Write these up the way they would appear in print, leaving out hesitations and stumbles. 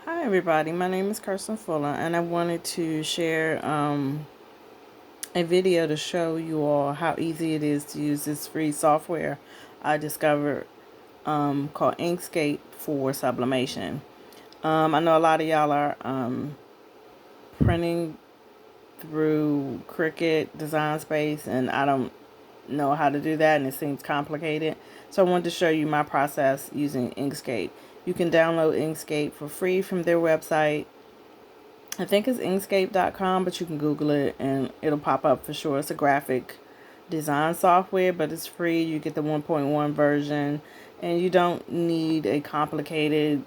Hi everybody, my name is Kirsten Fuller and I wanted to share a video to show you all how easy it is to use this free software I discovered called Inkscape for sublimation. I know a lot of y'all are printing through Cricut Design Space and I don't know how to do that and it seems complicated. So I wanted to show you my process using Inkscape. You can download Inkscape for free from their website. I think it's Inkscape.com, but you can Google it and it'll pop up for sure. It's a graphic design software, but it's free. You get the 1.1 version, and you don't need a complicated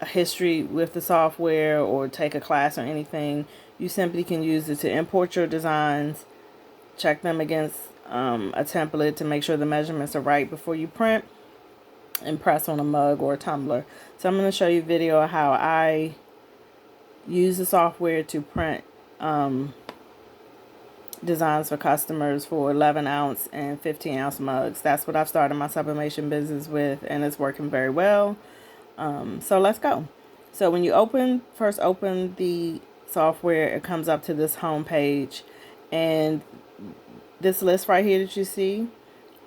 history with the software or take a class or anything. You simply can use it to import your designs, check them against a template to make sure the measurements are right before you print, and press on a mug or a tumbler. So I'm going to show you a video of how I use the software to print designs for customers for 11-ounce and 15-ounce mugs. That's what I've started my sublimation business with, and it's working very well. So let's go. So when you first open the software, it comes up to this home page, and this list right here that you see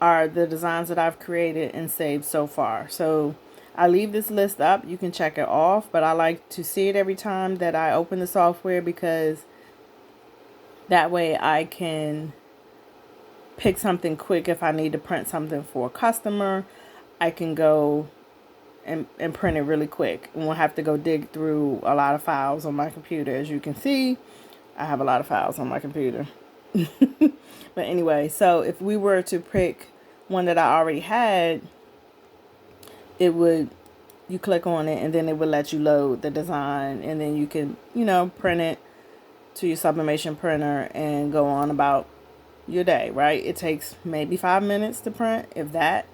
are the designs that I've created and saved so far. So I leave this list up. You can check it off, but I like to see it every time that I open the software because that way I can pick something quick. If I need to print something for a customer, I can go and print it really quick. And won't have to go dig through a lot of files on my computer. As you can see, I have a lot of files on my computer. But anyway, so if we were to pick one that I already had, you click on it and then it would let you load the design, and then you can, print it to your sublimation printer and go on about your day, right? It takes maybe 5 minutes to print, if that.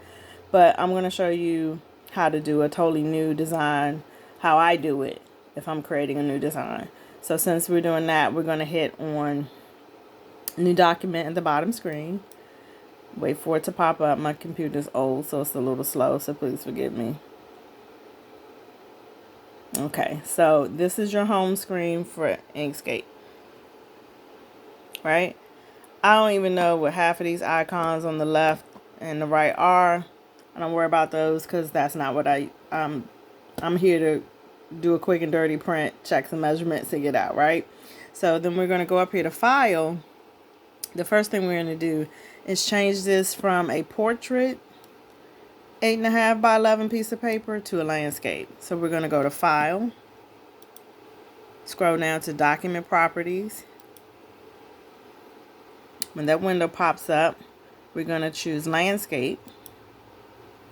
But I'm going to show you how to do a totally new design, how I do it if I'm creating a new design. So since we're doing that, we're going to hit on new document at the bottom screen. Wait for it to pop up. My computer's old, so it's a little slow, so please forgive me. Okay, so this is your home screen for Inkscape, right? I don't even know what half of these icons on the left and the right are. I don't worry about those because that's not what I'm here to do a quick and dirty print, check some measurements, and get out, right? So then we're going to go up here to File. The first thing we're going to do is change this from a portrait 8.5 by 11 piece of paper to a landscape. So we're going to go to File, scroll down to Document Properties. When that window pops up, we're going to choose Landscape.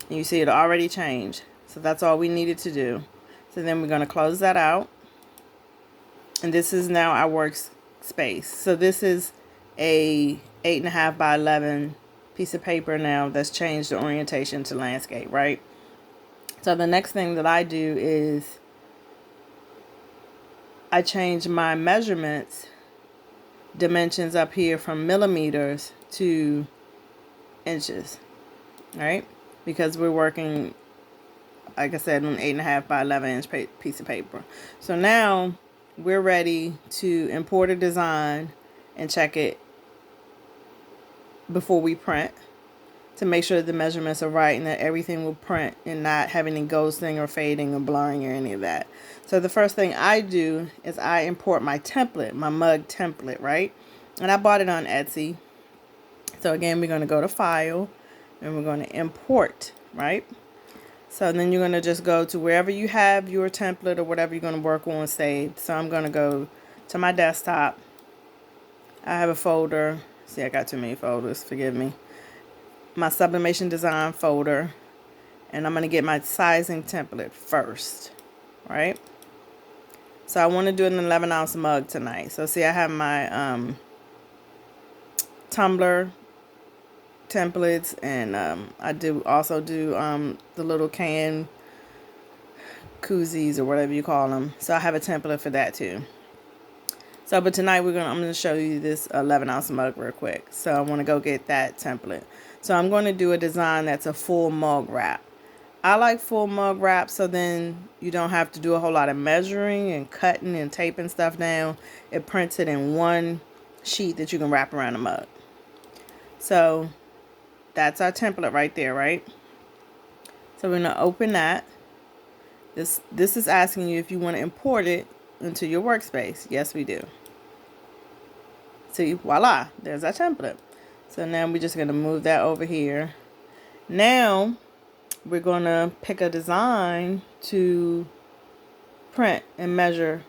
And you see it already changed. So that's all we needed to do. So then we're going to close that out. And this is now our workspace. So this is a 8.5 by 11 piece of paper now that's changed the orientation to landscape, right? So the next thing that I do is I change my measurements dimensions up here from millimeters to inches, right? Because we're working, like I said, on 8.5 by 11 inch piece of paper. So now we're ready to import a design and check it before we print to make sure the measurements are right and that everything will print and not have any ghosting or fading or blurring or any of that. So the first thing I do is I import my template, my mug template, right? And I bought it on Etsy. So again, we're going to go to File and we're going to import, right? So then you're going to just go to wherever you have your template or whatever you're going to work on saved. So I'm going to go to my desktop. I have a folder. See, I got too many folders, forgive me. My sublimation design folder, and I'm going to get my sizing template first, right? So I want to do an 11-ounce mug tonight. So see, I have my tumbler templates, and I also do the little can koozies or whatever you call them. So I have a template for that too. So, but tonight I'm going to show you this 11-ounce mug real quick. So I want to go get that template. So I'm going to do a design that's a full mug wrap. I like full mug wrap, so then you don't have to do a whole lot of measuring and cutting and taping stuff down. It prints it in one sheet that you can wrap around the mug. So that's our template right there, right? So we're going to open that. This is asking you if you want to import it into your workspace. Yes, we do. See, voila, there's our template. So now we're just going to move that over here. Now we're going to pick a design to print and measure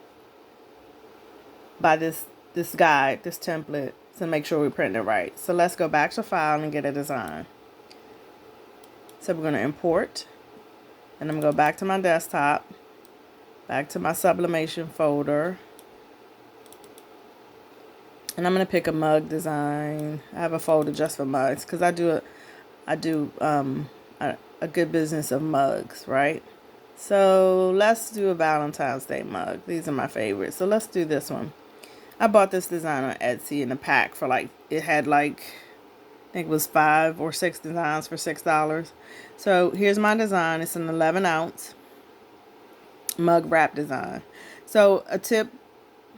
by this guide, this template, to make sure we print it right. So let's go back to file and get a design. So we're going to import, and I'm going to go back to my desktop, back to my sublimation folder, and I'm going to pick a mug design. I have a folder just for mugs because I do a good business of mugs, right? So let's do a Valentine's Day mug. These are my favorites. So let's do this one. I bought this design on Etsy in a pack for it had I think it was 5 or 6 designs for $6. So here's my design. It's an 11-ounce mug wrap design. So a tip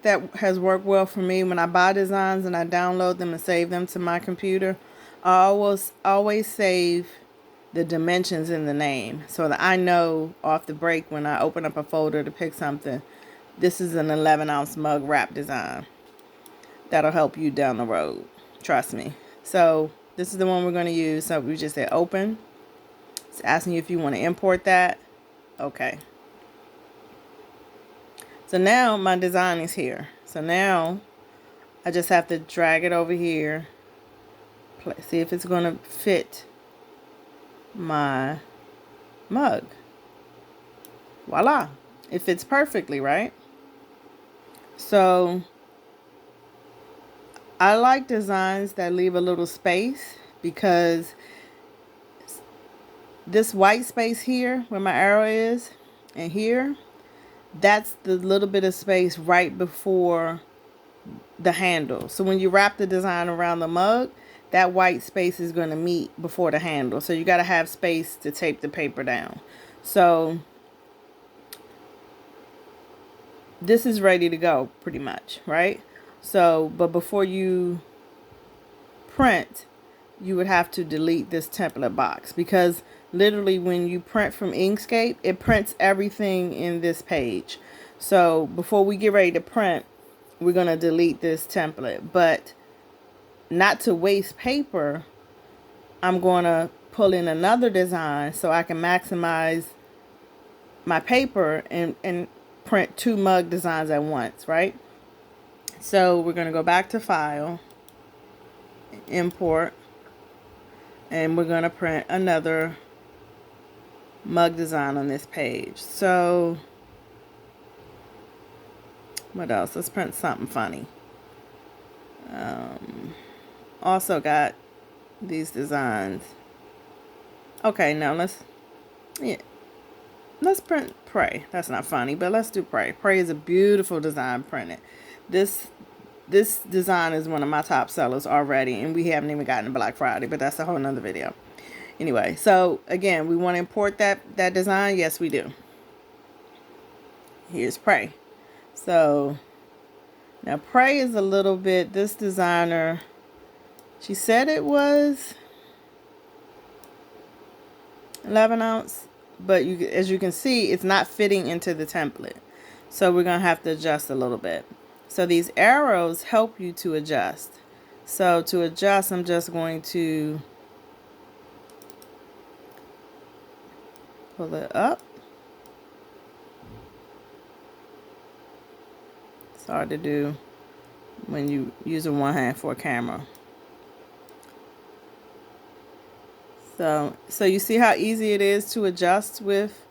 that has worked well for me when I buy designs and I download them and save them to my computer, I always save the dimensions in the name so that I know off the break when I open up a folder to pick something, this is an 11-ounce mug wrap design. That'll help you down the road. Trust me. So this is the one we're going to use. So we just say open. It's asking you if you want to import that. Okay. So now my design is here. So now I just have to drag it over here. See if it's going to fit my mug. Voila. It fits perfectly, right? So I like designs that leave a little space because this white space here where my arrow is and here, that's the little bit of space right before the handle. So when you wrap the design around the mug, that white space is going to meet before the handle. So you got to have space to tape the paper down. So this is ready to go pretty much, right? So, but before you print, you would have to delete this template box because literally when you print from Inkscape, it prints everything in this page. So before we get ready to print, we're going to delete this template. But not to waste paper, I'm going to pull in another design so I can maximize my paper and print 2 mug designs at once, right? So we're going to go back to file, import, and we're going to print another mug design on this page. So what else? Let's print something funny. Also got these designs. Okay, now let's print Pray. That's not funny, but let's do Pray. Pray is a beautiful design printed. This design is one of my top sellers already, and we haven't even gotten to Black Friday, but that's a whole nother video. Anyway, so again, we want to import that design. Yes, we do. Here's Pray. So now Pray is a little bit, this designer, she said it was 11-ounce, but as you can see, it's not fitting into the template. So we're going to have to adjust a little bit. So these arrows help you to adjust. So to adjust, I'm just going to pull it up. It's hard to do when you using one hand for a camera. So you see how easy it is to adjust with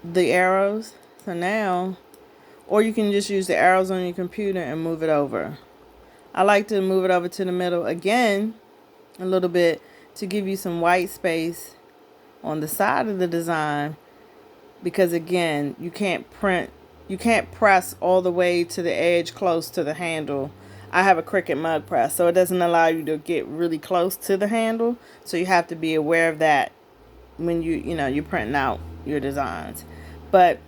the arrows. So now, or you can just use the arrows on your computer and move it over. I like to move it over to the middle again a little bit to give you some white space on the side of the design, because again, you can't press all the way to the edge close to the handle. I have a Cricut mug press, so it doesn't allow you to get really close to the handle, so you have to be aware of that when you're printing out your designs. But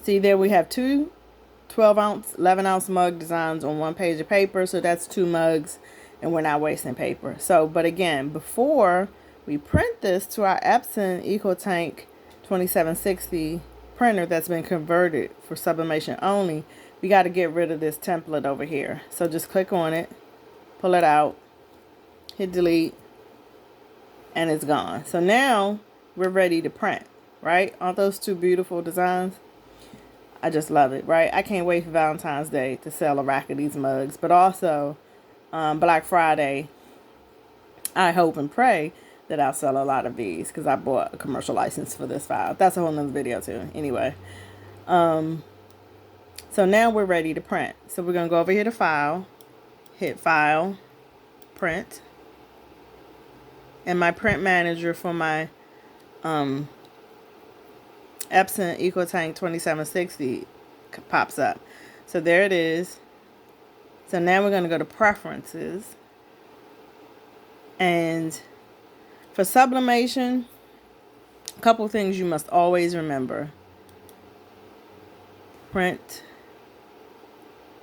see, there we have two 12-ounce, 11-ounce mug designs on one page of paper. So that's 2 mugs, and we're not wasting paper. So, but again, before we print this to our Epson EcoTank 2760 printer that's been converted for sublimation only, we got to get rid of this template over here. So just click on it, pull it out, hit delete, and it's gone. So now we're ready to print, right? Aren't those 2 beautiful designs? I just love it, right? I can't wait for Valentine's Day to sell a rack of these mugs, but also Black Friday, I hope and pray that I'll sell a lot of these because I bought a commercial license for this file. That's a whole nother video too. Anyway, so now we're ready to print. So we're going to go over here to File, hit File, Print, and my print manager for my Epson EcoTank 2760 pops up. So there it is. So now we're going to go to Preferences. And for sublimation, a couple things you must always remember. Print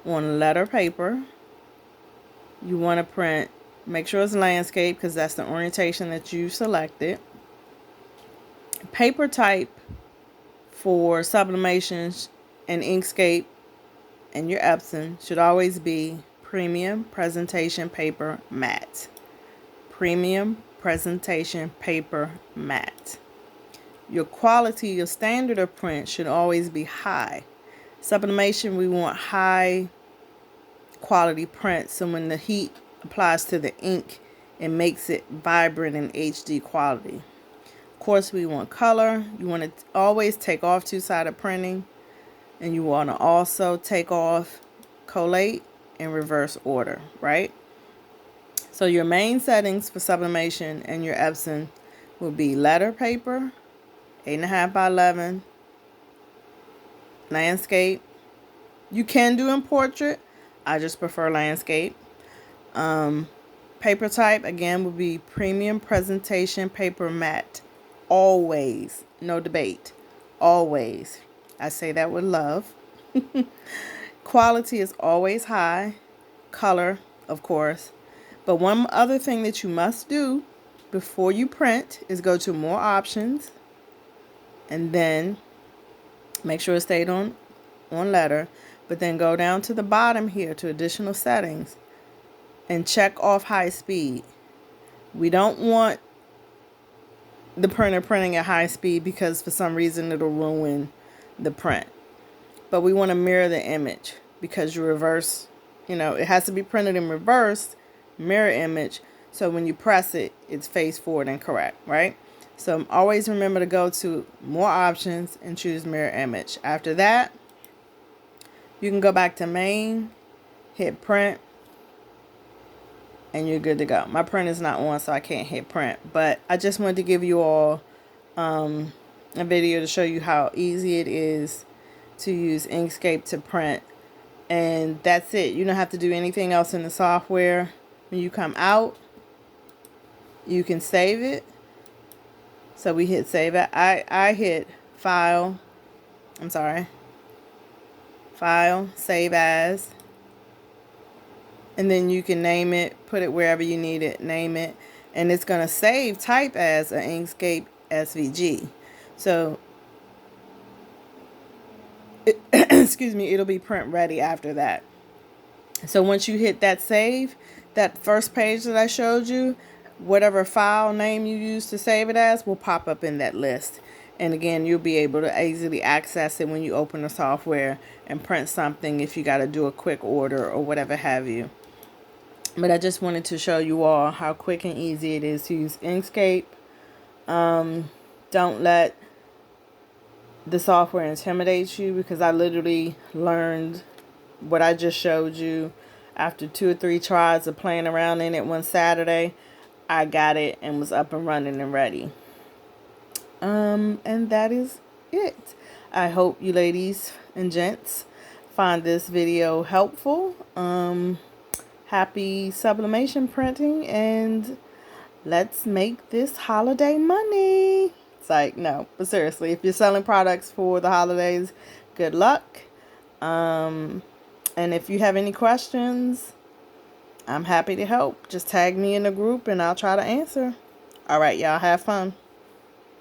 on letter paper. You want to print, make sure it's landscape because that's the orientation that you selected. Paper type for sublimations and Inkscape and your Epson should always be Premium Presentation Paper Matte. Premium Presentation Paper Matte. Your quality, your standard of print should always be high. Sublimation, we want high quality print, so when the heat applies to the ink, it makes it vibrant in HD quality. Of course, we want color. You want to always take off two-sided printing, and you want to also take off collate in reverse order, right? So your main settings for sublimation and your Epson will be letter paper, 8.5 by 11, landscape. You can do in portrait. I just prefer landscape. Paper type, again, will be Premium Presentation Paper Matte. Always. No debate. Always. I say that with love. Quality is always high. Color, of course. But one other thing that you must do before you print is go to More Options. And then make sure it stayed on letter. But then go down to the bottom here to Additional Settings and check off High Speed. We don't want the printer printing at high speed because for some reason it'll ruin the print. But we want to mirror the image because you reverse, it has to be printed in reverse, mirror image. So when you press it, it's face forward and correct, right? So always remember to go to More Options and choose Mirror Image. After that, you can go back to Main, hit Print, and you're good to go. My print is not on, so I can't hit print. But I just wanted to give you all a video to show you how easy it is to use Inkscape to print. And that's it. You don't have to do anything else in the software. When you come out, you can save it. So we hit Save It. I hit File, Save As. And then you can name it, put it wherever you need it, name it. And it's going to save type as an Inkscape SVG. So, excuse me, it'll be print ready after that. So once you hit that save, that first page that I showed you, whatever file name you use to save it as will pop up in that list. And again, you'll be able to easily access it when you open the software and print something if you got to do a quick order or whatever have you. But I just wanted to show you all how quick and easy it is to use Inkscape. Don't let the software intimidate you, because I literally learned what I just showed you after 2 or 3 tries of playing around in it one Saturday. I got it and was up and running and ready. And that is it. I hope you ladies and gents find this video helpful. Happy sublimation printing, and let's make this holiday money. It's like, no, but seriously, if you're selling products for the holidays, good luck. And if you have any questions, I'm happy to help. Just tag me in the group and I'll try to answer. All right, y'all, have fun.